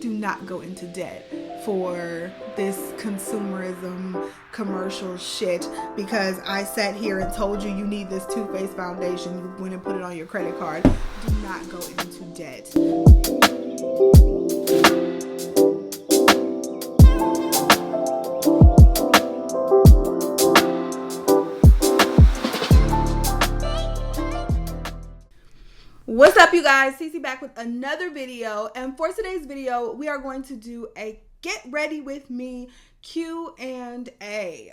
do not go into debt for this consumerism commercial shit because I sat here and told you you need this Too Faced foundation. You went and put it on your credit card. Do not go into debt. What's up, you guys? Cece back with another video, and for today's video we are going to do a get ready with me Q&A.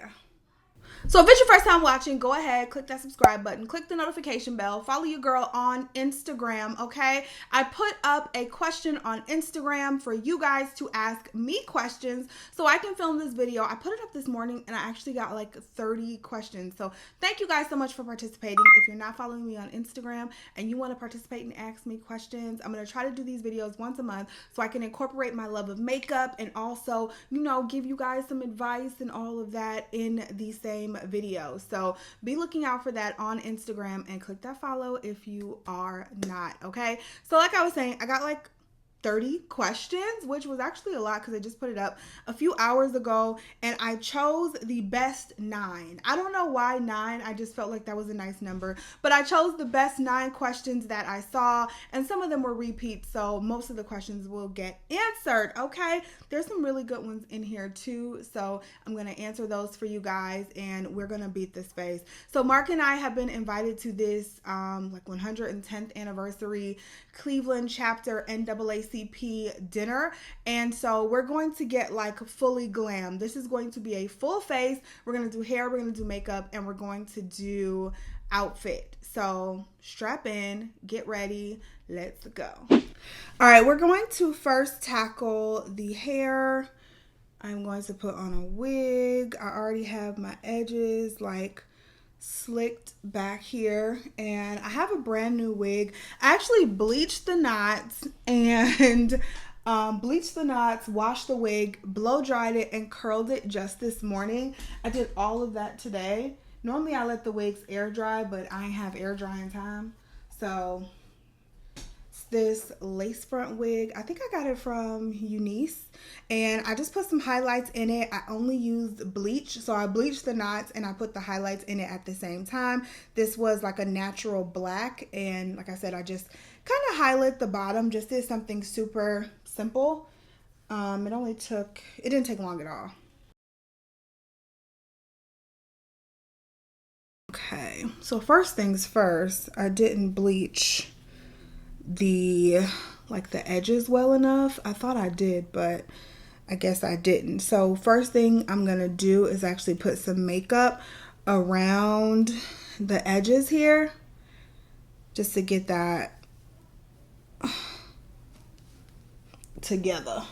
So if it's your first time watching, go ahead, click that subscribe button, click the notification bell, follow your girl on Instagram, okay? I put up a question on Instagram for you guys to ask me questions so I can film this video. I put it up this morning and I actually got like 30 questions. So thank you guys so much for participating. If you're not following me on Instagram and you want to participate and ask me questions, I'm going to try to do these videos once a month so I can incorporate my love of makeup and also, you know, give you guys some advice and all of that in the same video. So be looking out for that on Instagram and click that follow if you are not, okay? So like I was saying, I got like 30 questions, which was actually a lot because I just put it up a few hours ago and I chose the best 9. I don't know why 9, I just felt like that was a nice number, but I chose the best 9 questions that I saw, and some of them were repeats, so most of the questions will get answered, okay? There's some really good ones in here too, so I'm going to answer those for you guys and we're going to beat this phase. So Mark and I have been invited to this like 110th anniversary Cleveland chapter NAACP dinner, and so we're going to get like fully glam. This is going to be a full face. We're going to do hair, we're going to do makeup, and we're going to do outfit. So strap in, get ready, let's go. All right, we're going to first tackle the hair. I'm going to put on a wig. I already have my edges like slicked back here, and I have a brand new wig. I actually bleached the knots and washed the wig, blow dried it, and curled it just this morning. I did all of that today. Normally I let the wigs air dry, but I ain't have air drying time. So it's this lace front wig. I think I got it from Eunice, and I just put some highlights in it. I only used bleach, so I bleached the knots and I put the highlights in it at the same time. This was like a natural black, and like I said, I just kind of highlight the bottom. Just did something super simple. It didn't take long at all. Okay, so first things first, I didn't bleach the edges well enough. I thought I did, but I guess I didn't. So first thing I'm gonna do is actually put some makeup around the edges here just to get that together.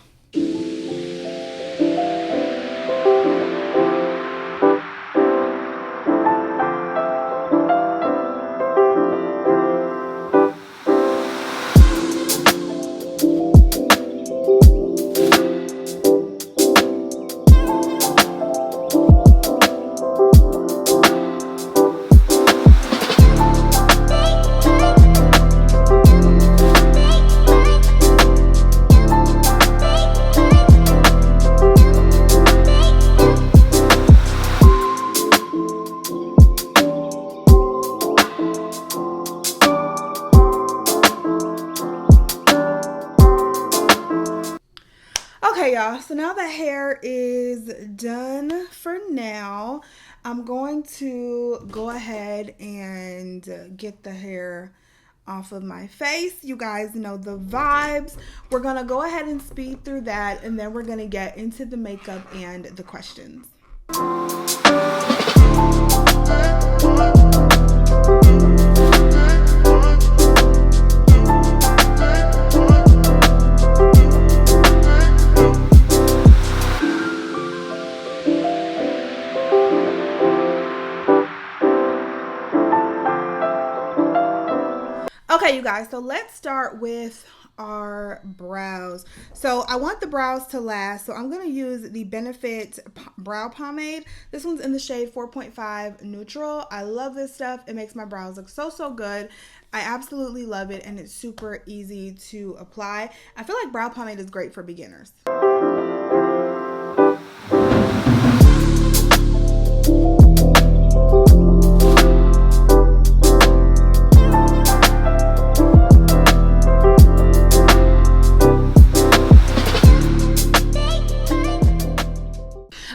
Okay, y'all, so now the hair is done for now. I'm going to go ahead and get the hair off of my face. You guys know the vibes. We're going to go ahead and speed through that, and then we're going to get into the makeup and the questions. Okay, you guys, so let's start with our brows. So I want the brows to last, so I'm going to use the Benefit Brow Pomade. This one's in the shade 4.5 Neutral. I love this stuff. It makes my brows look so good. I absolutely love it, and it's super easy to apply. I feel like brow pomade is great for beginners.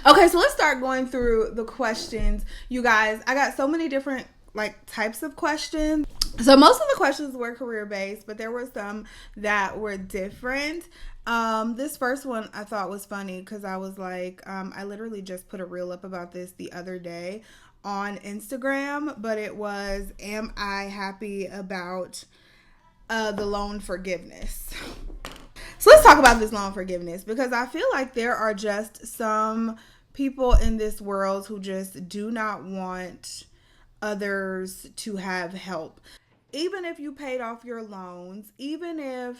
Okay, so let's start going through the questions. You guys, I got so many different types of questions. So most of the questions were career-based, but there were some that were different. This first one I thought was funny because I was like, I literally just put a reel up about this the other day on Instagram, but it was, am I happy about the loan forgiveness? So let's talk about this loan forgiveness, because I feel like there are just some people in this world who just do not want others to have help. Even if you paid off your loans, even if,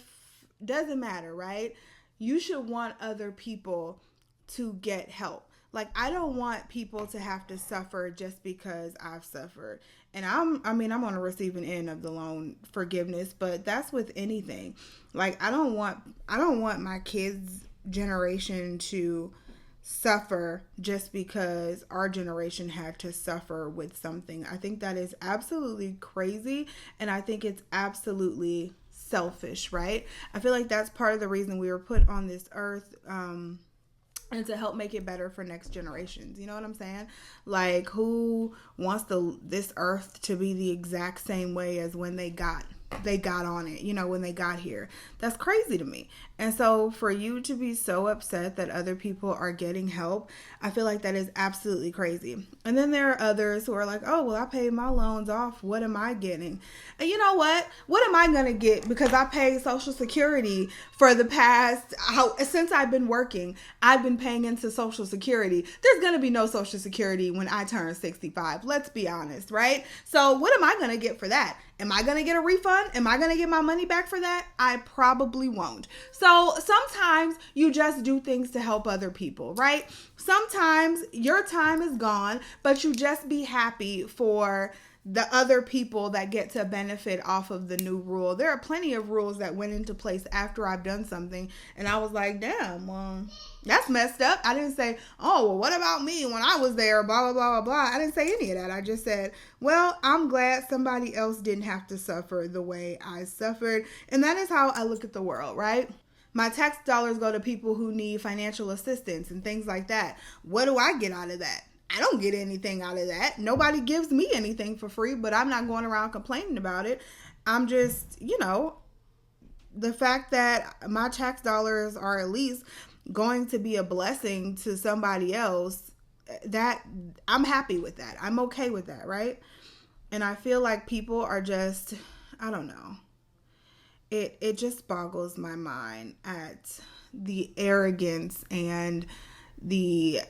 doesn't matter, right? You should want other people to get help. Like, I don't want people to have to suffer just because I've suffered. And I'm on the receiving end of the loan forgiveness, but that's with anything. Like, I don't want my kids' generation to suffer just because our generation had to suffer with something. I think that is absolutely crazy, and I think it's absolutely selfish, right? I feel like that's part of the reason we were put on this earth, and to help make it better for next generations. You know what I'm saying? Like, who wants this earth to be the exact same way as when they got on it, when they got here? That's crazy to me. And so for you to be so upset that other people are getting help, I feel like that is absolutely crazy. And then there are others who are like, oh, well, I paid my loans off. What am I getting? And you know what? What am I going to get? Because I paid Social Security for the past, since I've been working, I've been paying into Social Security. There's going to be no Social Security when I turn 65. Let's be honest, right? So what am I going to get for that? Am I going to get a refund? Am I going to get my money back for that? I probably won't. So sometimes you just do things to help other people, right? Sometimes your time is gone, but you just be happy for the other people that get to benefit off of the new rule. There are plenty of rules that went into place after I've done something, and I was like, damn, well, that's messed up. I didn't say, oh, well, what about me when I was there, blah, blah, blah, blah, blah. I didn't say any of that. I just said, well, I'm glad somebody else didn't have to suffer the way I suffered. And that is how I look at the world, right? My tax dollars go to people who need financial assistance and things like that. What do I get out of that? I don't get anything out of that. Nobody gives me anything for free, but I'm not going around complaining about it. I'm just, the fact that my tax dollars are at least going to be a blessing to somebody else, that I'm happy with that. I'm okay with that, right? And I feel like people are just, I don't know. It just boggles my mind at the arrogance and the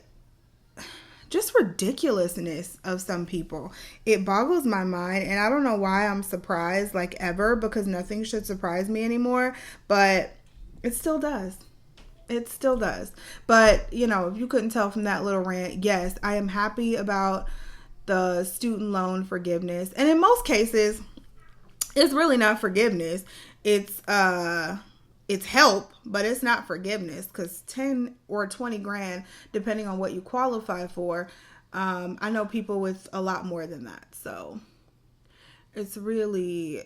just ridiculousness of some people. It boggles my mind, and I don't know why I'm surprised ever, because nothing should surprise me anymore, but it still does. It still does. But, if you couldn't tell from that little rant, yes, I am happy about the student loan forgiveness. And in most cases, it's really not forgiveness. It's help, but it's not forgiveness, because 10 or 20 grand, depending on what you qualify for, I know people with a lot more than that. So it's really,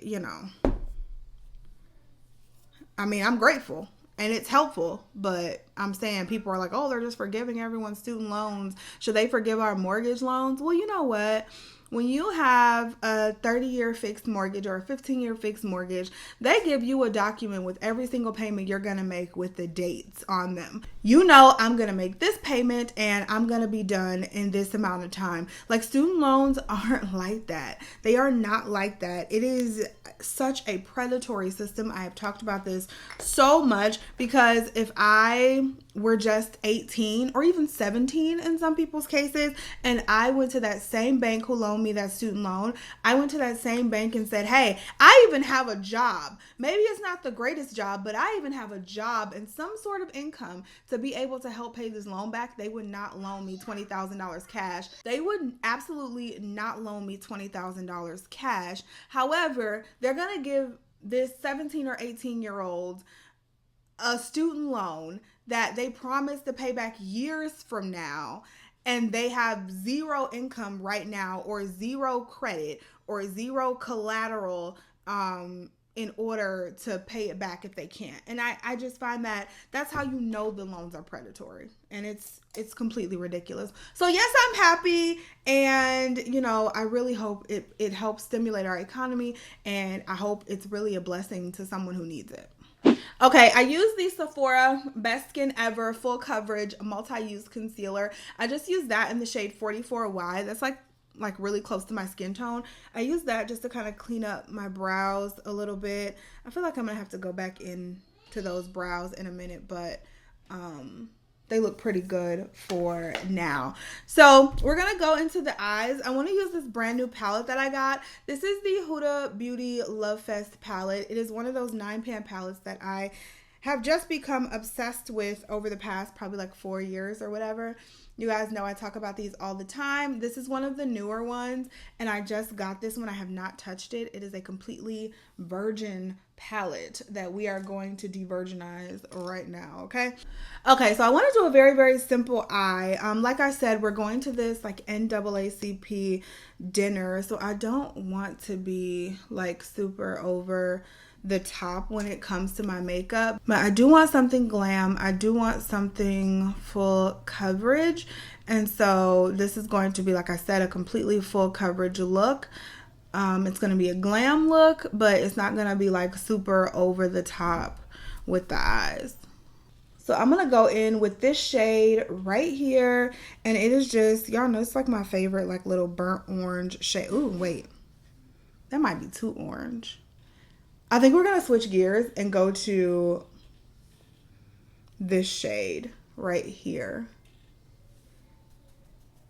I'm grateful and it's helpful, but I'm saying people are like, oh, they're just forgiving everyone's student loans. Should they forgive our mortgage loans? Well, you know what? When you have a 30-year fixed mortgage or a 15-year fixed mortgage, they give you a document with every single payment you're going to make with the dates on them. I'm going to make this payment and I'm going to be done in this amount of time. Student loans aren't like that. They are not like that. It is such a predatory system. I have talked about this so much, because if I were just 18 or even 17 in some people's cases. And I went to that same bank who loaned me that student loan. I went to that same bank and said, hey, I even have a job. Maybe it's not the greatest job, but I even have a job and some sort of income to be able to help pay this loan back. They would not loan me $20,000 cash. They would absolutely not loan me $20,000 cash. However, they're going to give this 17 or 18-year-old a student loan that they promise to pay back years from now, and they have zero income right now or zero credit or zero collateral in order to pay it back if they can't. And I just find that that's how you know the loans are predatory, and it's completely ridiculous. So yes, I'm happy, and you know, I really hope it helps stimulate our economy, and I hope it's really a blessing to someone who needs it. Okay, I use the Sephora Best Skin Ever Full Coverage Multi-Use Concealer. I just use that in the shade 44Y. That's like really close to my skin tone. I use that just to kind of clean up my brows a little bit. I feel like I'm going to have to go back into those brows in a minute, but they look pretty good for now. So we're going to go into the eyes. I want to use this brand new palette that I got. This is the Huda Beauty Love Fest palette. It is one of those 9-pan palettes that I have just become obsessed with over the past probably like 4 years or whatever. You guys know I talk about these all the time. This is one of the newer ones, and I just got this one. I have not touched it. It is a completely virgin palette that we are going to de-virginize right now, okay? Okay, so I want to do a very, very simple eye. Like I said, we're going to this like NAACP dinner, so I don't want to be like super over the top when it comes to my makeup, but I do want something glam. I do want something full coverage, and so this is going to be, like I said, a completely full coverage look. It's going to be a glam look, but it's not going to be like super over the top with the eyes. So I'm going to go in with this shade right here, and it is just, y'all know, it's like my favorite like little burnt orange shade. Ooh, wait, that might be too orange. I think we're going to switch gears and go to this shade right here.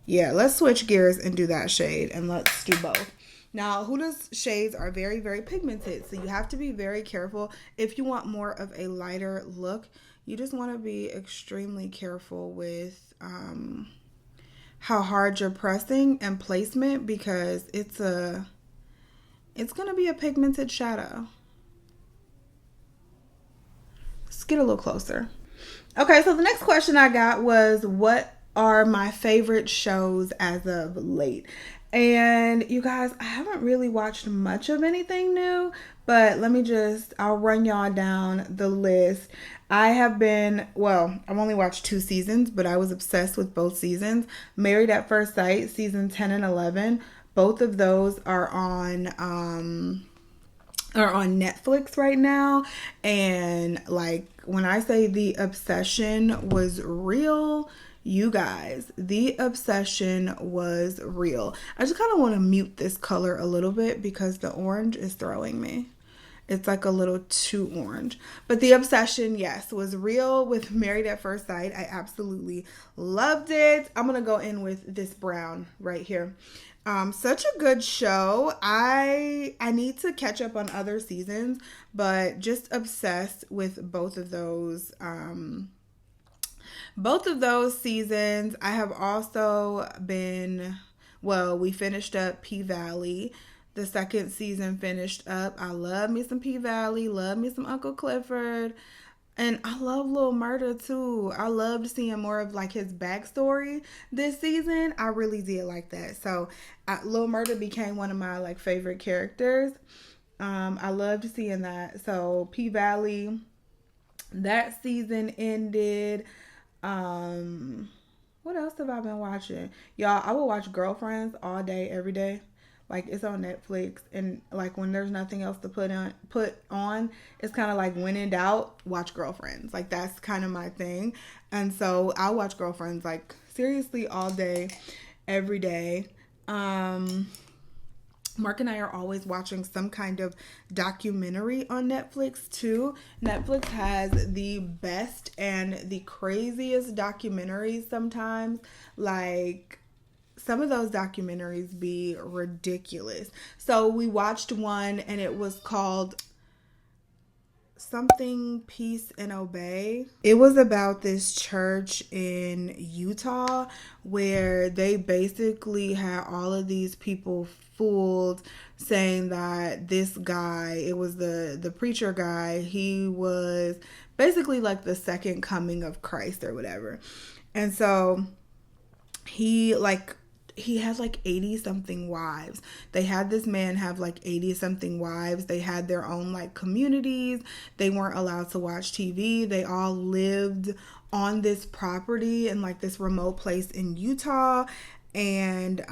Yeah, let's switch gears and do that shade, and let's do both. Now, Huda's shades are very, very pigmented, so you have to be very careful. If you want more of a lighter look, you just want to be extremely careful with how hard you're pressing and placement, because it's going to be a pigmented shadow. Let's get a little closer. Okay, so the next question I got was, what are my favorite shows as of late? And you guys, I haven't really watched much of anything new, but I'll run y'all down the list. I've only watched 2 seasons, but I was obsessed with both seasons. Married at First Sight, season 10 and 11. Both of those are on Netflix right now, and like when I say the obsession was real, you guys, the obsession was real. I just kind of want to mute this color a little bit because the orange is throwing me. It's like a little too orange. But the obsession, yes, was real with Married at First Sight. I absolutely loved it. I'm going to go in with this brown right here. Such a good show. I need to catch up on other seasons, but just obsessed with both of those seasons. I have also been, we finished up P-Valley. The second season finished up. I love me some P-Valley, love me some Uncle Clifford. And I love Lil Murda too. I loved seeing more of like his backstory this season. I really did like that. So Lil Murda became one of my like favorite characters. I loved seeing that. So P-Valley, that season ended. What else have I been watching? Y'all, I will watch Girlfriends all day, every day. Like, it's on Netflix, and like when there's nothing else to put on, it's kind of like when in doubt, watch Girlfriends. Like, that's kind of my thing. And so I'll watch Girlfriends like seriously all day, every day. Mark and I are always watching some kind of documentary on Netflix too. Netflix has the best and the craziest documentaries sometimes. Like, some of those documentaries be ridiculous. So we watched one and it was called something Peace and Obey. It was about this church in Utah where they basically had all of these people fooled, saying that this guy, it was the preacher guy, he was basically like the second coming of Christ or whatever. And so he had like 80 something wives. They had this man have like 80 something wives. They had their own like communities. They weren't allowed to watch TV. They all lived on this property in like this remote place in Utah. And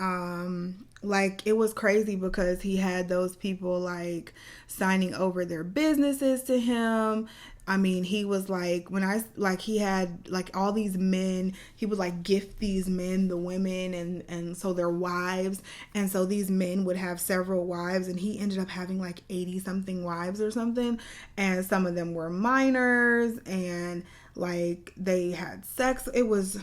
like, it was crazy because he had those people like signing over their businesses to him. I mean, he was like, he had like all these men, he would like gift these men the women and so their wives. And so these men would have several wives, and he ended up having like 80 something wives or something. And some of them were minors, and like they had sex. It was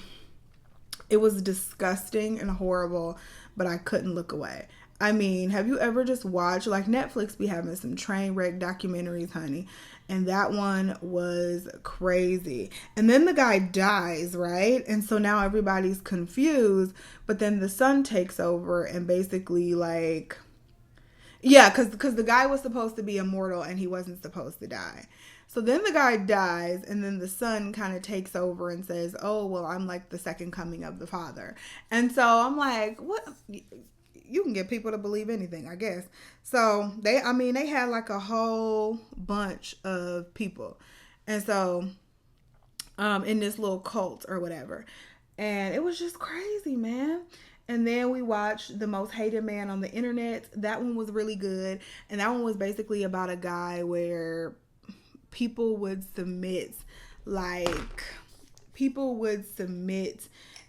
disgusting and horrible, but I couldn't look away. I mean, have you ever just watched, like, Netflix be having some train wreck documentaries, honey? And that one was crazy. And then the guy dies, right? And so now everybody's confused, but then the son takes over and basically, like, yeah, because the guy was supposed to be immortal and he wasn't supposed to die. So then the guy dies, and then the son kind of takes over and says, oh, well, I'm like the second coming of the father. And so I'm like, what? You can get people to believe anything, I guess. So they had like a whole bunch of people. And so in this little cult or whatever. And it was just crazy, man. And then we watched The Most Hated Man on the Internet. That one was really good. And that one was basically about a guy where people would submit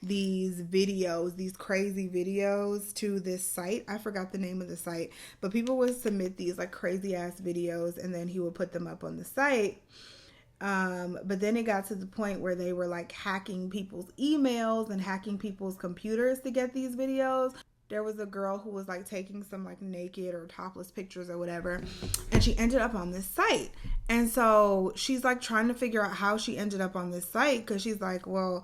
these videos, these crazy videos to this site. I forgot the name of the site, but people would submit these like crazy ass videos, and then he would put them up on the site. But then it got to the point where they were like hacking people's emails and hacking people's computers to get these videos. There was a girl who was like taking some like naked or topless pictures or whatever, and she ended up on this site. And so she's like trying to figure out how she ended up on this site, because she's like, well,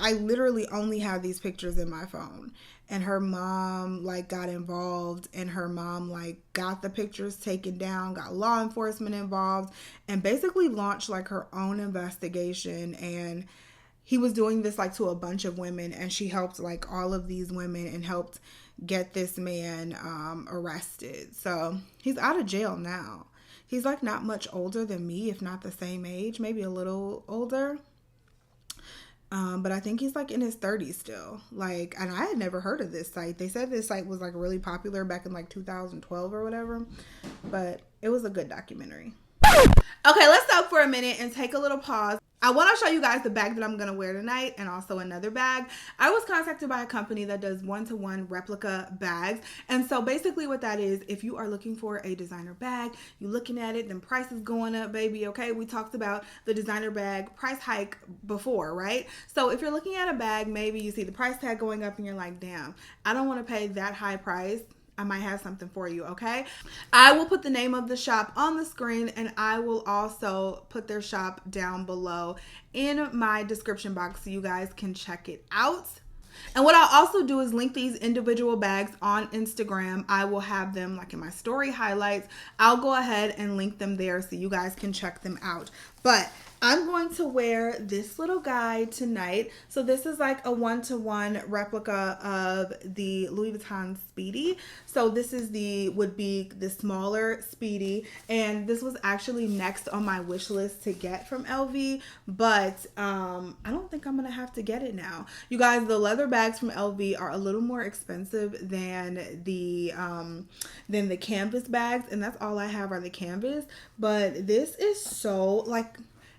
I literally only have these pictures in my phone. And her mom like got involved, and her mom like got the pictures taken down, got law enforcement involved, and basically launched like her own investigation. And he was doing this like to a bunch of women, and she helped like all of these women and helped get this man arrested. So he's out of jail now. He's like not much older than me, if not the same age, maybe a little older. But I think he's like in his 30s still. Like, and I had never heard of this site. They said this site was like really popular back in like 2012 or whatever, but it was a good documentary. Okay, let's stop for a minute and take a little pause. I want to show you guys the bag that I'm going to wear tonight, and also another bag. I was contacted by a company that does one-to-one replica bags. And so basically what that is, if you are looking for a designer bag, you're looking at it, then price is going up, baby. Okay, we talked about the designer bag price hike before, right? So if you're looking at a bag, maybe you see the price tag going up and you're like, damn, I don't want to pay that high price. I might have something for you, okay? I will put the name of the shop on the screen, and I will also put their shop down below in my description box so you guys can check it out. And what I'll also do is link these individual bags on Instagram. I will have them like in my story highlights. I'll go ahead and link them there so you guys can check them out. But I'm going to wear this little guy tonight. So this is like a one-to-one replica of the Louis Vuitton Speedy. So this is would be the smaller Speedy. And this was actually next on my wish list to get from LV. But I don't think I'm going to have to get it now. You guys, the leather bags from LV are a little more expensive than the canvas bags. And that's all I have are the canvas. But this is so like...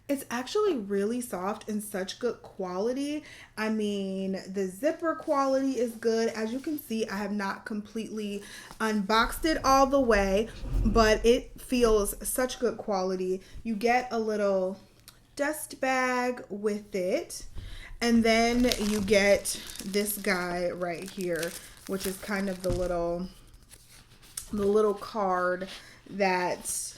It's actually really soft and such good quality. I mean, the zipper quality is good. As you can see, I have not completely unboxed it all the way, but it feels such good quality. You get a little dust bag with it, and then you get this guy right here, which is kind of the little card that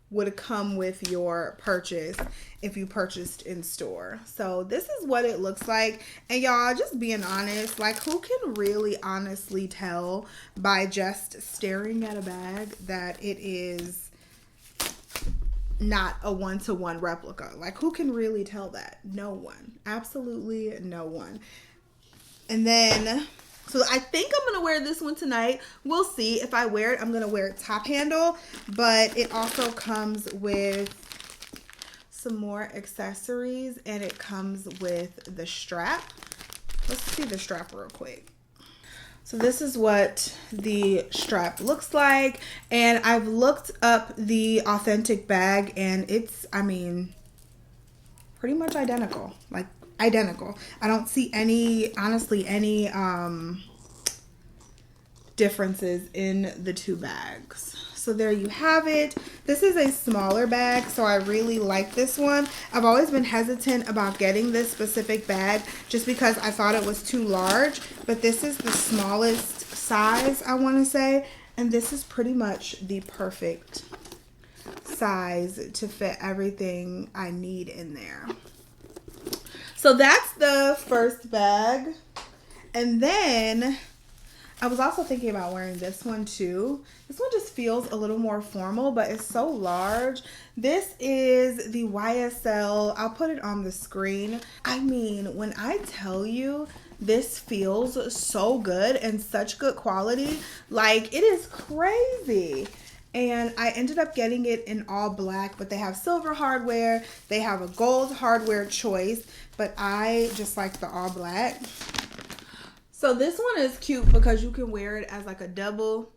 would come with your purchase if you purchased in store. So this is what it looks like. And y'all, just being honest, like, who can really honestly tell by just staring at a bag that it is not a one-to-one replica? Like, who can really tell that? No one. Absolutely no one. And then, so I think I'm going to wear this one tonight. We'll see. If I wear it, I'm going to wear it top handle. But it also comes with some more accessories. And it comes with the strap. Let's see the strap real quick. So this is what the strap looks like. And I've looked up the authentic bag. And it's, I mean, pretty much identical. Like, identical. I don't see any, honestly, any differences in the two bags. So there you have it. This is a smaller bag, so I really like this one. I've always been hesitant about getting this specific bag just because I thought it was too large, but this is the smallest size, I want to say, and this is pretty much the perfect size to fit everything I need in there. So that's the first bag. And then I was also thinking about wearing this one too. This one just feels a little more formal, but it's so large. This is the YSL. I'll put it on the screen. I mean, when I tell you this feels so good and such good quality, like, it is crazy. And I ended up getting it in all black, but they have silver hardware. They have a gold hardware choice, but I just like the all black. So this one is cute because you can wear it as like a double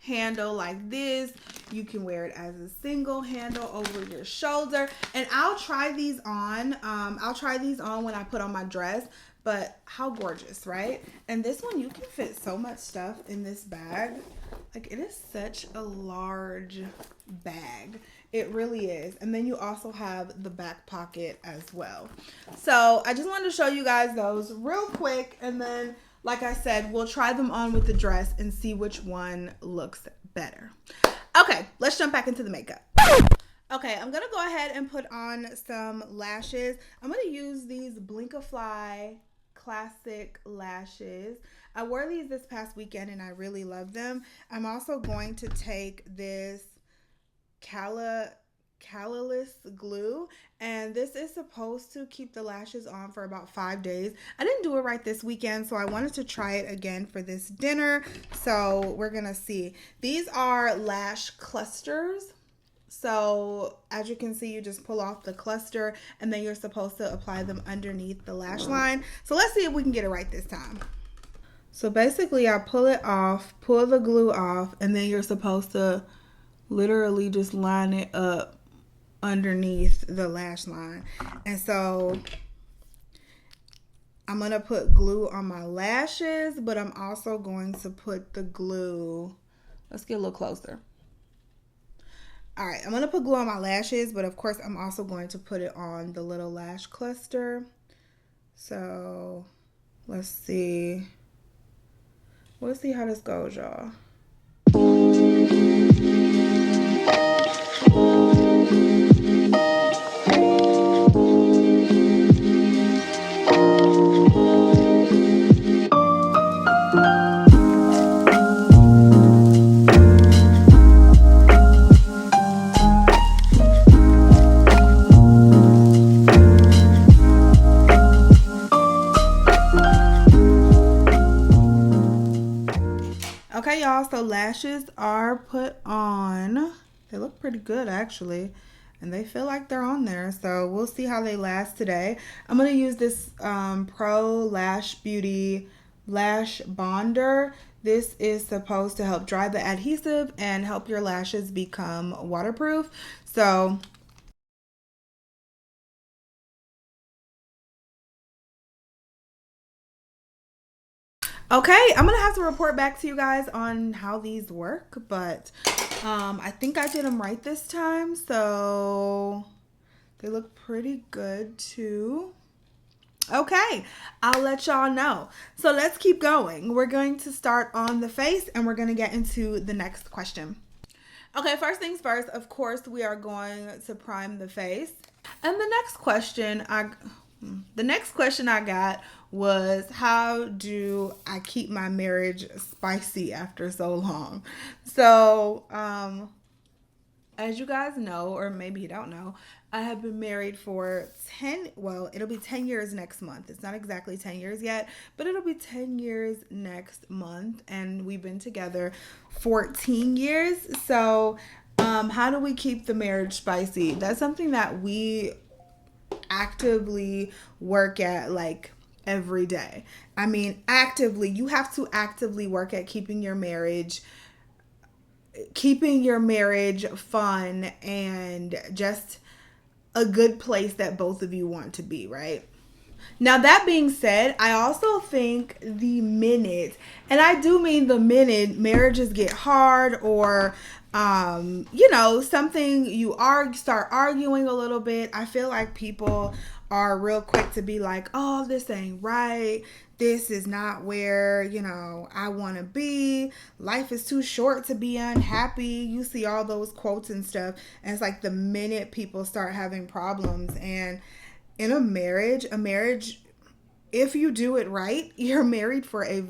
handle like this. You can wear it as a single handle over your shoulder. And I'll try these on. I'll try these on when I put on my dress. But how gorgeous, right? And this one, you can fit so much stuff in this bag. Like, it is such a large bag. It really is. And then you also have the back pocket as well. So I just wanted to show you guys those real quick. And then, like I said, we'll try them on with the dress and see which one looks better. Okay, let's jump back into the makeup. Okay, I'm going to go ahead and put on some lashes. I'm going to use these Blinkifly Classic lashes. I wore these this past weekend and I really love them. I'm also going to take this Calalis glue, and this is supposed to keep the lashes on for about 5 days. I didn't do it right this weekend, so I wanted to try it again for this dinner. So we're gonna see. These are Lash Clusters. So as you can see, you just pull off the cluster and then you're supposed to apply them underneath the lash line. So let's see if we can get it right this time. So basically I pull it off, pull the glue off, and then you're supposed to literally just line it up underneath the lash line. And so I'm going to put glue on my lashes, but I'm also going to put the glue, let's get a little closer. All right, I'm going to put glue on my lashes, but of course I'm also going to put it on the little lash cluster. So let's see. We'll see how this goes, y'all. Okay, y'all, so lashes are put on. They look pretty good, actually, and they feel like they're on there. So we'll see how they last today. I'm going to use this Pro Lash Beauty Lash Bonder. This is supposed to help dry the adhesive and help your lashes become waterproof. So Okay, I'm gonna have to report back to you guys on how these work, but I think I did them right this time, so they look pretty good too. Okay, I'll let y'all know. So let's keep going. We're going to start on the face and we're going to get into the next question. Okay, first things first, of course, we are going to prime the face. And the next question I got was, how do I keep my marriage spicy after so long? So, as you guys know, or maybe you don't know, I have been married for it'll be 10 years next month. It's not exactly 10 years yet, but it'll be 10 years next month. And we've been together 14 years. So, how do we keep the marriage spicy? That's something that we actively work at, like, every day. I mean, actively, you have to actively work at keeping your marriage fun and just a good place that both of you want to be, right? Now, that being said, I also think the minute, and I do mean the minute marriages get hard, or something, start arguing a little bit, I feel like people are real quick to be like, oh, this ain't right. This is not where, I want to be. Life is too short to be unhappy. You see all those quotes and stuff. And it's like the minute people start having problems. And in a marriage, if you do it right, you're married for a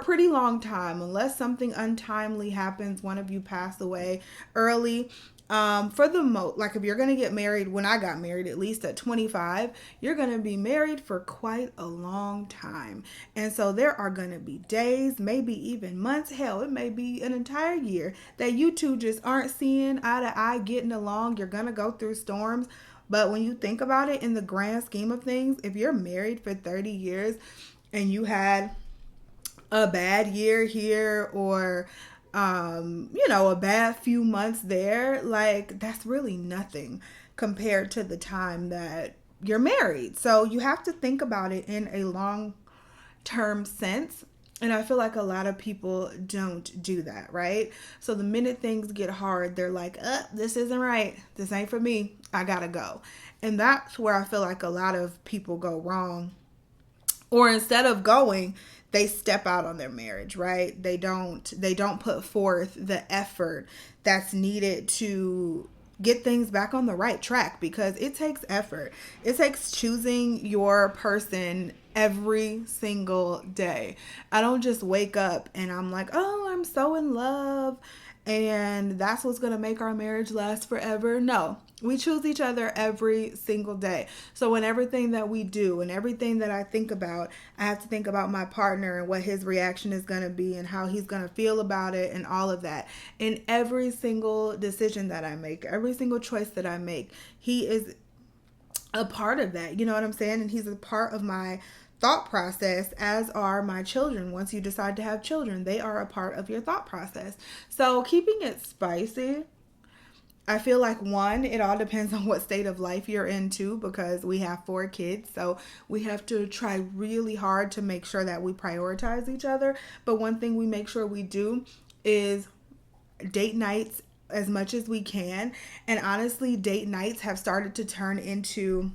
pretty long time, unless something untimely happens, one of you pass away early. Like, if you're going to get married, when I got married, at least at 25, you're going to be married for quite a long time. And so there are going to be days, maybe even months, hell, it may be an entire year that you two just aren't seeing eye to eye, getting along. You're going to go through storms. But when you think about it in the grand scheme of things, if you're married for 30 years and you had a bad year here, or a bad few months there, like, that's really nothing compared to the time that you're married. So you have to think about it in a long term sense. And I feel like a lot of people don't do that, right? So the minute things get hard, they're like, this isn't right. This ain't for me. I gotta go. And that's where I feel like a lot of people go wrong. Or instead of going, they step out on their marriage, right? They don't put forth the effort that's needed to get things back on the right track, because it takes effort. It takes choosing your person every single day. I don't just wake up and I'm like, oh, I'm so in love, and that's what's going to make our marriage last forever. No, we choose each other every single day. So in everything that we do and everything that I think about, I have to think about my partner and what his reaction is going to be and how he's going to feel about it and all of that. In every single decision that I make, every single choice that I make, he is a part of that. You know what I'm saying? And he's a part of my thought process, as are my children. Once you decide to have children, they are a part of your thought process. So keeping it spicy, I feel like, one, it all depends on what state of life you're in too, because we have 4 kids. So we have to try really hard to make sure that we prioritize each other. But one thing we make sure we do is date nights as much as we can. And honestly, date nights have started to turn into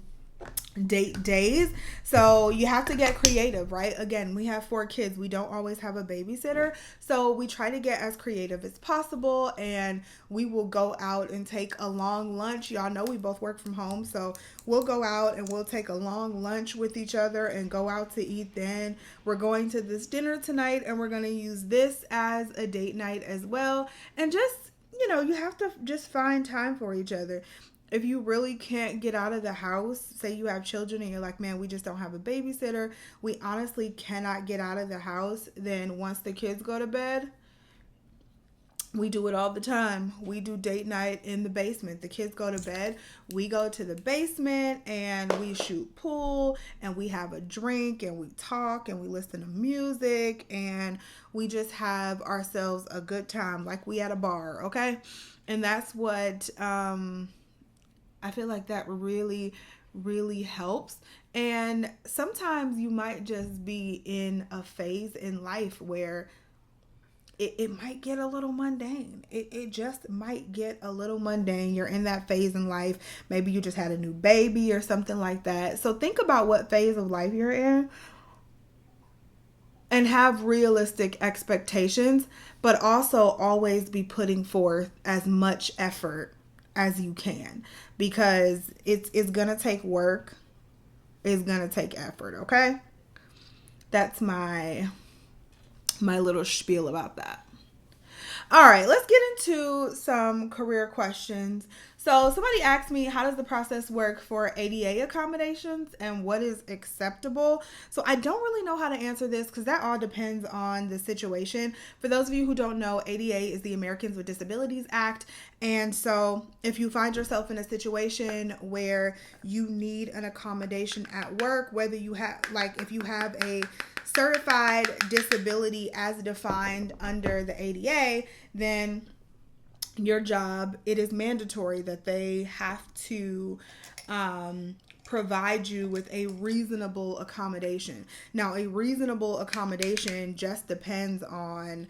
date days. So you have to get creative, right? Again, we have 4 kids. We don't always have a babysitter. So we try to get as creative as possible, and we will go out and take a long lunch. Y'all know we both work from home. So we'll go out and we'll take a long lunch with each other and go out to eat then. We're going to this dinner tonight and we're going to use this as a date night as well. And just, you have to just find time for each other. If you really can't get out of the house, say you have children and you're like, man, we just don't have a babysitter, we honestly cannot get out of the house, then once the kids go to bed, we do it all the time. We do date night in the basement. The kids go to bed, we go to the basement and we shoot pool and we have a drink and we talk and we listen to music and we just have ourselves a good time, like we at a bar, okay? And that's what I feel like that really, really helps. And sometimes you might just be in a phase in life where it might get a little mundane. It just might get a little mundane. You're in that phase in life. Maybe you just had a new baby or something like that. So think about what phase of life you're in and have realistic expectations, but also always be putting forth as much effort as you can, because it's going to take work. It's going to take effort, okay? That's my little spiel about that. All right, let's get into some career questions. So somebody asked me, how does the process work for ADA accommodations and what is acceptable? So I don't really know how to answer this because that all depends on the situation. For those of you who don't know, ADA is the Americans with Disabilities Act. And so if you find yourself in a situation where you need an accommodation at work, whether you have, like if you have a certified disability as defined under the ADA, then your job, it is mandatory that they have to provide you with a reasonable accommodation. Now, a reasonable accommodation just depends on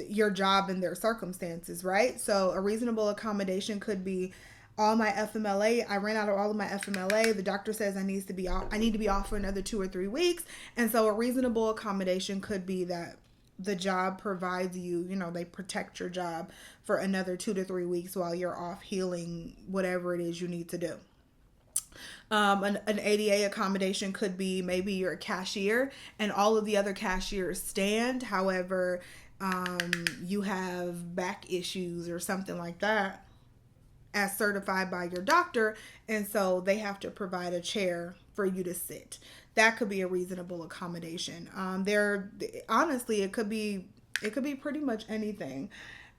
your job and their circumstances, right? So a reasonable accommodation could be all my FMLA. I ran out of all of my FMLA. The doctor says I need to be off for another 2 or 3 weeks. And so a reasonable accommodation could be that the job provides you, they protect your job for another 2 to 3 weeks while you're off healing whatever it is you need to do. An ADA accommodation could be maybe you're a cashier and all of the other cashiers stand. However, you have back issues or something like that, as certified by your doctor, and so they have to provide a chair for you to sit. That could be a reasonable accommodation. Honestly, it could be pretty much anything,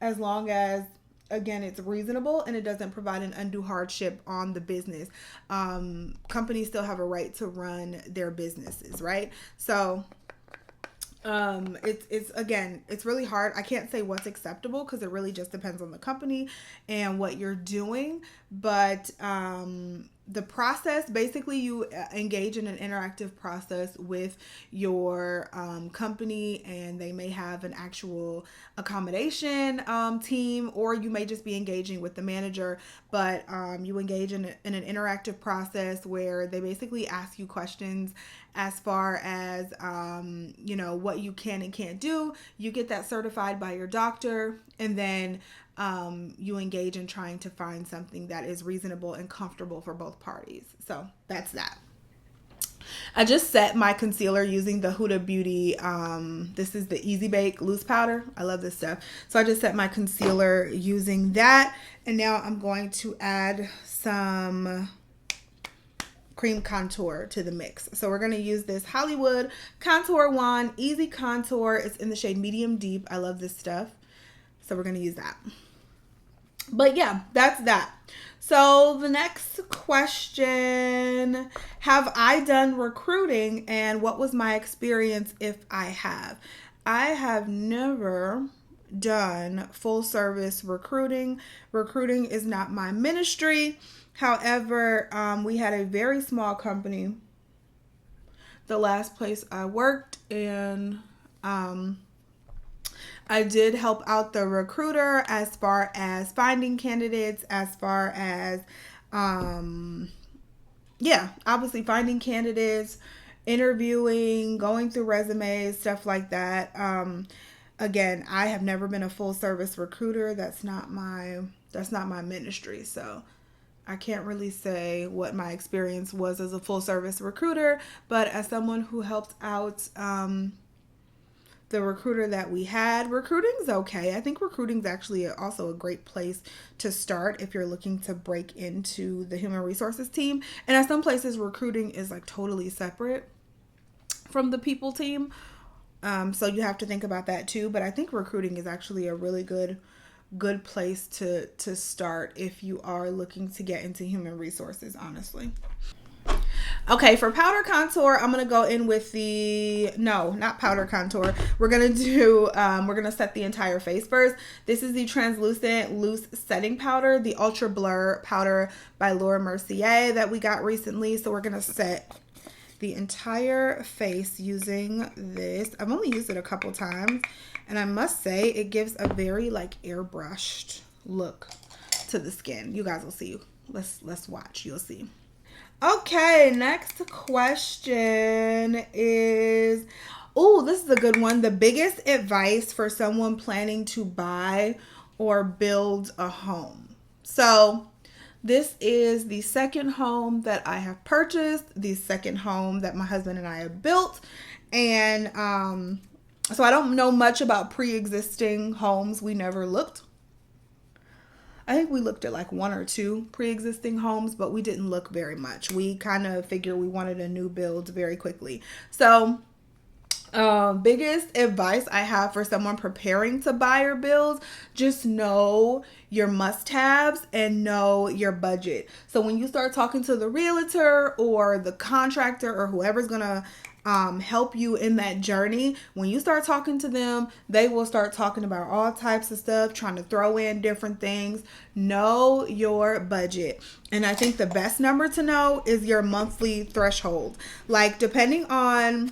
as long as, again, it's reasonable and it doesn't provide an undue hardship on the business. Companies still have a right to run their businesses, right? So it's really hard. I can't say what's acceptable because it really just depends on the company and what you're doing. But the process, basically you engage in an interactive process with your company, and they may have an actual accommodation team, or you may just be engaging with the manager. But you engage in an interactive process where they basically ask you questions as far as what you can and can't do. You get that certified by your doctor, and then you engage in trying to find something that is reasonable and comfortable for both parties. So that's that. I just set my concealer using the Huda Beauty. This is the Easy Bake Loose Powder. I love this stuff. So I just set my concealer using that. And now I'm going to add some cream contour to the mix. So we're going to use this Hollywood Contour Wand Easy Contour. It's in the shade Medium Deep. I love this stuff. So we're going to use that. But yeah, that's that. So the next question, have I done recruiting and what was my experience if I have? I have never done full service recruiting. Recruiting is not my ministry. However, we had a very small company, the last place I worked, and I did help out the recruiter as far as finding candidates, as far as, obviously finding candidates, interviewing, going through resumes, stuff like that. Again, I have never been a full service recruiter. That's not my ministry. So I can't really say what my experience was as a full service recruiter, but as someone who helped out, the recruiter that we had, recruiting's okay. I think recruiting's actually also a great place to start if you're looking to break into the human resources team. And at some places, recruiting is like totally separate from the people team. So you have to think about that too. But I think recruiting is actually a really good place to start if you are looking to get into human resources, honestly. Okay, for powder contour, I'm going to go in with the, no, not powder contour. We're going to do, we're going to set the entire face first. This is the translucent loose setting powder, the Ultra Blur powder by Laura Mercier that we got recently. So we're going to set the entire face using this. I've only used it a couple times, and I must say it gives a very like airbrushed look to the skin. You guys will see. Let's watch. You'll see. Okay, next question is, oh, this is a good one. The biggest advice for someone planning to buy or build a home. So this is the second home that I have purchased, the second home that my husband and I have built. And so I don't know much about pre-existing homes. We never looked. I think we looked at like one or two pre-existing homes, but we didn't look very much. We kind of figured we wanted a new build very quickly. So biggest advice I have for someone preparing to buy or build, just know your must-haves and know your budget. So when you start talking to the realtor or the contractor or whoever's gonna help you in that journey, when you start talking to them, they will start talking about all types of stuff, trying to throw in different things. Know your budget. And I think the best number to know is your monthly threshold. Like depending on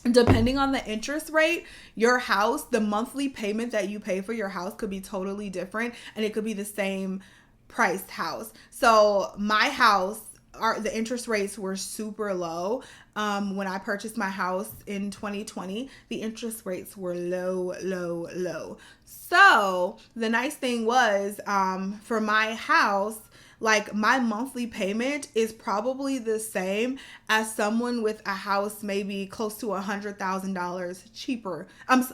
the interest rate, your house, the monthly payment that you pay for your house could be totally different, and it could be the same priced house. So my house, the interest rates were super low. When I purchased my house in 2020, the interest rates were low. So the nice thing was, for my house, like my monthly payment is probably the same as someone with a house maybe close to $100,000 cheaper.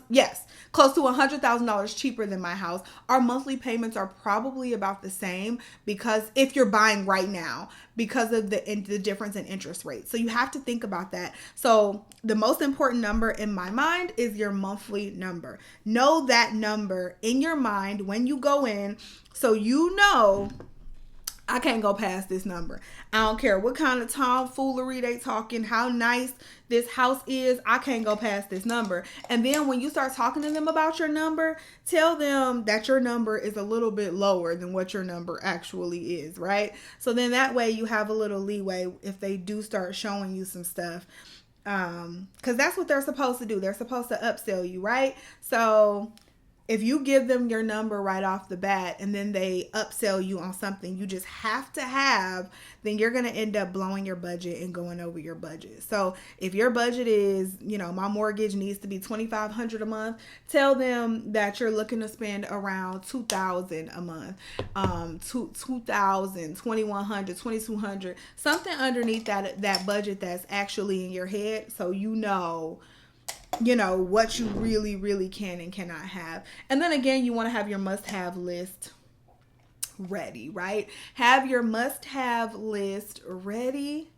Yes, close to $100,000 cheaper than my house. Our monthly payments are probably about the same, because if you're buying right now, because of the difference in interest rates. So you have to think about that. So the most important number in my mind is your monthly number. Know that number in your mind when you go in, so you know, I can't go past this number. I don't care what kind of tomfoolery they talking, how nice this house is, I can't go past this number. And then when you start talking to them about your number, tell them that your number is a little bit lower than what your number actually is, right? So then that way you have a little leeway if they do start showing you some stuff. Because that's what they're supposed to do. They're supposed to upsell you, right? So if you give them your number right off the bat and then they upsell you on something you just have to have, then you're going to end up blowing your budget and going over your budget. So if your budget is, my mortgage needs to be $2,500 a month, tell them that you're looking to spend around $2,000 a month, $2,000, $2,100, $2,200, something underneath that budget that's actually in your head, so you know what you really can and cannot have. And then again, you want to have your must-have list ready, right? Have your must-have list ready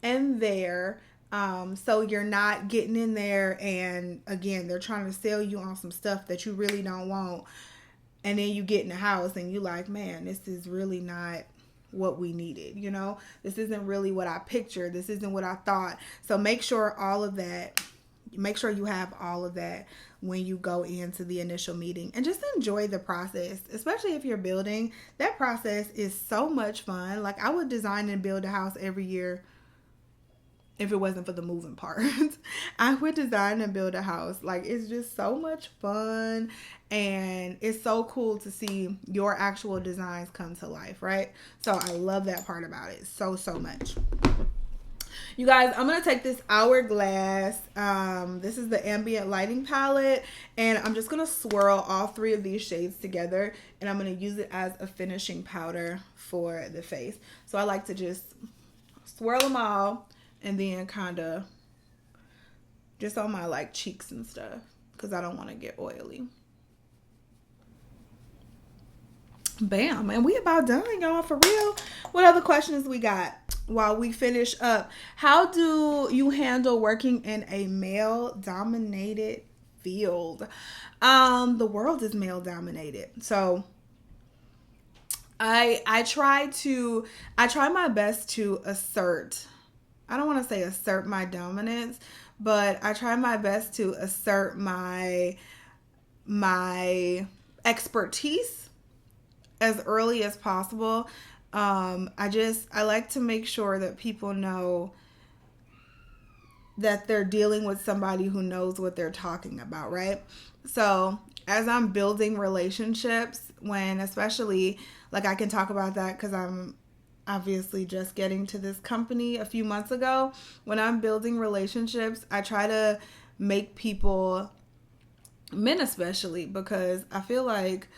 and there, so you're not getting in there and again, they're trying to sell you on some stuff that you really don't want, and then you get in the house and you like, man, this is really not what we needed. This isn't really what I pictured. This isn't what I thought. So make sure you have all of that when you go into the initial meeting, and just enjoy the process, especially if you're building. That process is so much fun. Like, I would design and build a house every year if it wasn't for the moving part. I would design and build a house. Like, it's just so much fun, and it's so cool to see your actual designs come to life, right? So I love that part about it so much. You guys, I'm going to take this Hourglass. This is the ambient lighting palette, and I'm just going to swirl all three of these shades together, and I'm going to use it as a finishing powder for the face. So I like to just swirl them all and then kind of just on my like cheeks and stuff, because I don't want to get oily. Bam, and we about done, y'all, for real. What other questions we got while we finish up? How do you handle working in a male dominated field? The world is male dominated, so I try my best to assert I don't want to say assert my dominance, but I try my best to assert my expertise as early as possible. I like to make sure that people know that they're dealing with somebody who knows what they're talking about, right? So as I'm building relationships, when especially, like, I can talk about that because I'm obviously just getting to this company a few months ago. When I'm building relationships, I try to make people, men especially, because I feel like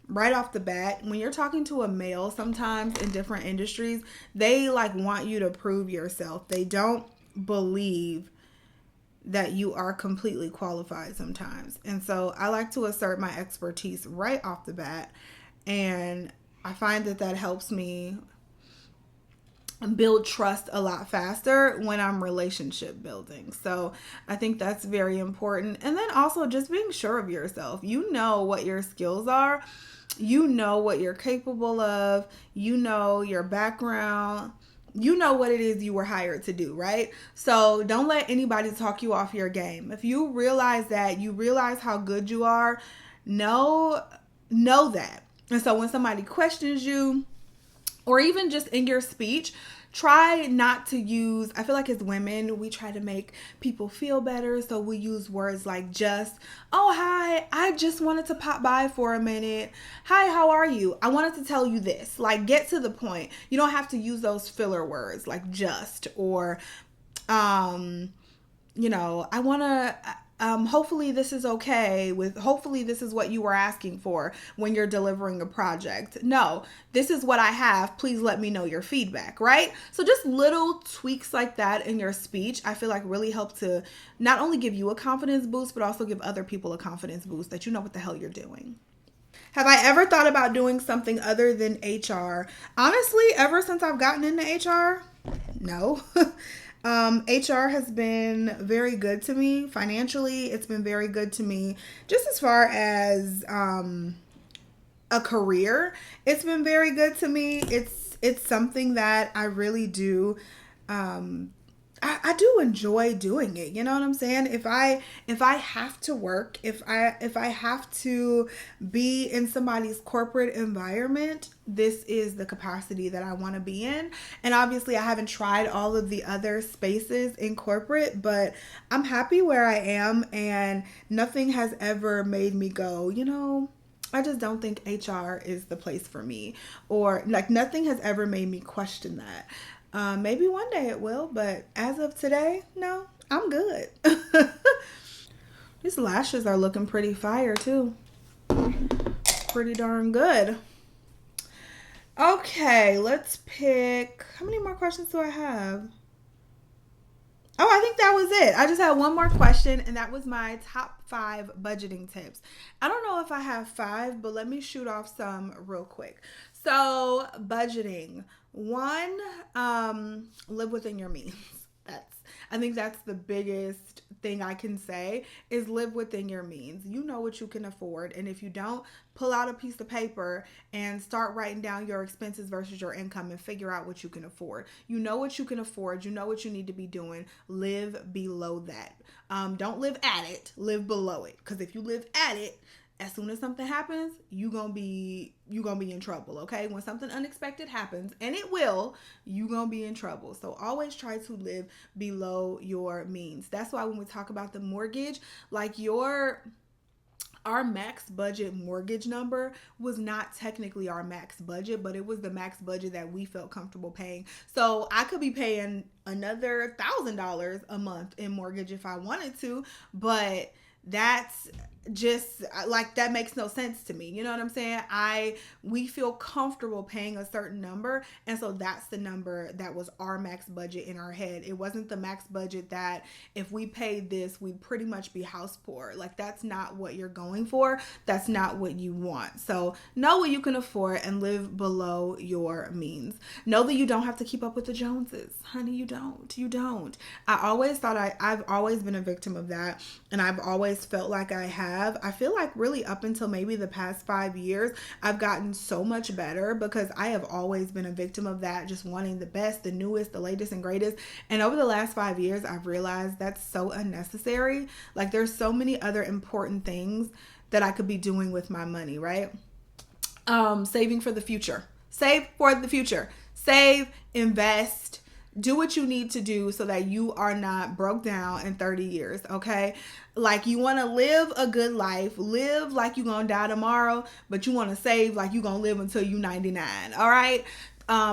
right off the bat, when you're talking to a male, sometimes in different industries, they like want you to prove yourself. They don't believe that you are completely qualified sometimes. And so I like to assert my expertise right off the bat. And I find that that helps me build trust a lot faster when I'm relationship building. So I think that's very important. And then also just being sure of yourself. You know what your skills are. You know what you're capable of. You know your background. You know what it is you were hired to do, right? So don't let anybody talk you off your game. If you realize that, you realize how good you are, know that. And so when somebody questions you, or even just in your speech, try not to use, I feel like as women, we try to make people feel better. So we use words like just, oh, hi, I just wanted to pop by for a minute. Hi, how are you? I wanted to tell you this. Like, get to the point. You don't have to use those filler words like just, or, I want to, hopefully this is okay with, hopefully this is what you were asking for when you're delivering a project. No, this is what I have. Please let me know your feedback, right? So just little tweaks like that in your speech, I feel like really help to not only give you a confidence boost, but also give other people a confidence boost that you know what the hell you're doing. Have I ever thought about doing something other than HR? Honestly, ever since I've gotten into HR, no. HR has been very good to me financially. It's been very good to me just as far as a career. It's been very good to me. It's something that I really do. I do enjoy doing it. You know what I'm saying? If I have to work, if I have to be in somebody's corporate environment, this is the capacity that I want to be in. And obviously I haven't tried all of the other spaces in corporate, but I'm happy where I am, and nothing has ever made me go, I just don't think HR is the place for me, or like nothing has ever made me question that. Maybe one day it will, but as of today, no, I'm good. These lashes are looking pretty fire too. Pretty darn good. Okay, let's pick, how many more questions do I have? Oh, I think that was it. I just had one more question, and that was my top 5 budgeting tips. I don't know if I have 5, but let me shoot off some real quick. So, budgeting. 1, live within your means. I think that's the biggest thing I can say, is live within your means. You know what you can afford. And if you don't, pull out a piece of paper and start writing down your expenses versus your income and figure out what you can afford. You know what you can afford. You know what you need to be doing. Live below that. Don't live at it. Live below it. Because if you live at it, as soon as something happens, you gonna be in trouble, okay? When something unexpected happens, and it will, you gonna be in trouble. So always try to live below your means. That's why when we talk about the mortgage, like our max budget mortgage number was not technically our max budget, but it was the max budget that we felt comfortable paying. So I could be paying another $1,000 a month in mortgage if I wanted to, but that's just like, that makes no sense to me. You know what I'm saying? We feel comfortable paying a certain number, and so that's the number that was our max budget in our head. It wasn't the max budget that if we paid this, we'd pretty much be house poor. Like, that's not what you're going for. That's not what you want. So know what you can afford and live below your means. Know that you don't have to keep up with the Joneses. Honey, you don't. I always thought I've always been a victim of that, and I've always felt like I had have, I feel like really up until maybe the past 5 years, I've gotten so much better, because I have always been a victim of that, just wanting the best, the newest, the latest and greatest. And over the last 5 years, I've realized that's so unnecessary. Like, there's so many other important things that I could be doing with my money, right? Saving for the future. Save for the future. Save, invest, do what you need to do so that you are not broke down in 30 years, okay? Like, you want to live a good life, live like you're going to die tomorrow, but you want to save like you're going to live until you're 99, all right?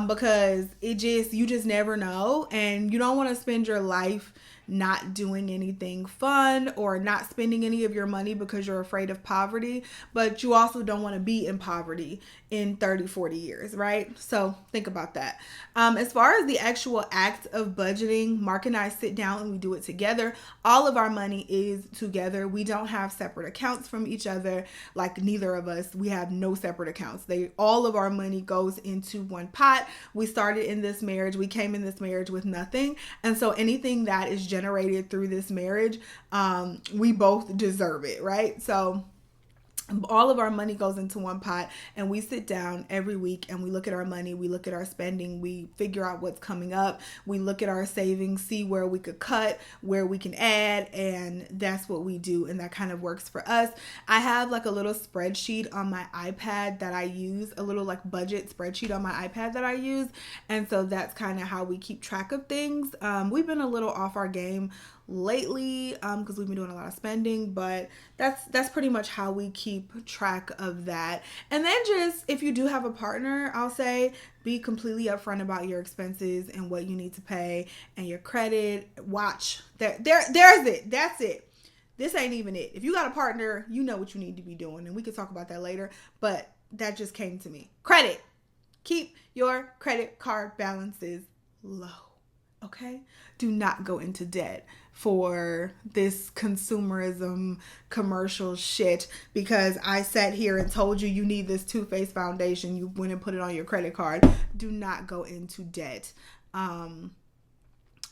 Because you just never know, and you don't want to spend your life not doing anything fun or not spending any of your money because you're afraid of poverty, but you also don't want to be in poverty in 30, 40 years, right? So think about that. As far as the actual act of budgeting, Mark and I sit down and we do it together. All of our money is together. We don't have separate accounts from each other. Like, neither of us, we have no separate accounts. All of our money goes into one pot. We started in this marriage. We came in this marriage with nothing. And so anything that is generated through this marriage, we both deserve it, right? So all of our money goes into one pot, and we sit down every week and we look at our money, we look at our spending, we figure out what's coming up, we look at our savings, see where we could cut, where we can add, and that's what we do, and that kind of works for us. I have like a little spreadsheet on my iPad that I use, a little like budget spreadsheet on my iPad that I use, and so that's kind of how we keep track of things. We've been a little off our game lately because we've been doing a lot of spending, but that's pretty much how we keep track of that. And then, just if you do have a partner, I'll say be completely upfront about your expenses and what you need to pay and your credit. Watch that. There's it. That's it. This ain't even it. If you got a partner, you know what you need to be doing, and we could talk about that later, but that just came to me. Credit. Keep your credit card balances low. Okay? Do not go into debt for this consumerism commercial shit because I sat here and told you you need this Too Faced foundation. You went and put it on your credit card. Do not go into debt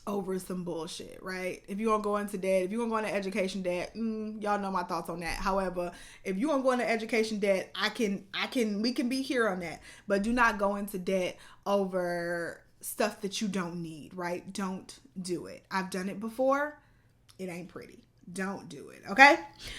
over some bullshit, right? If you want to go into debt, if you want to go into education debt, y'all know my thoughts on that. However, if you want to go into education debt, we can be here on that. But do not go into debt over stuff that you don't need, right? Don't do it. I've done it before. It ain't pretty. Don't do it, okay?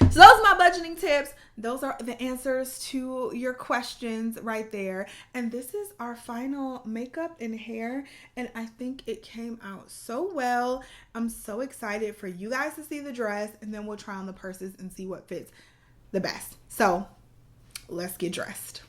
So those are my budgeting tips. Those are the answers to your questions right there. And this is our final makeup and hair. And I think it came out so well. I'm so excited for you guys to see the dress. And then we'll try on the purses and see what fits the best. So let's get dressed.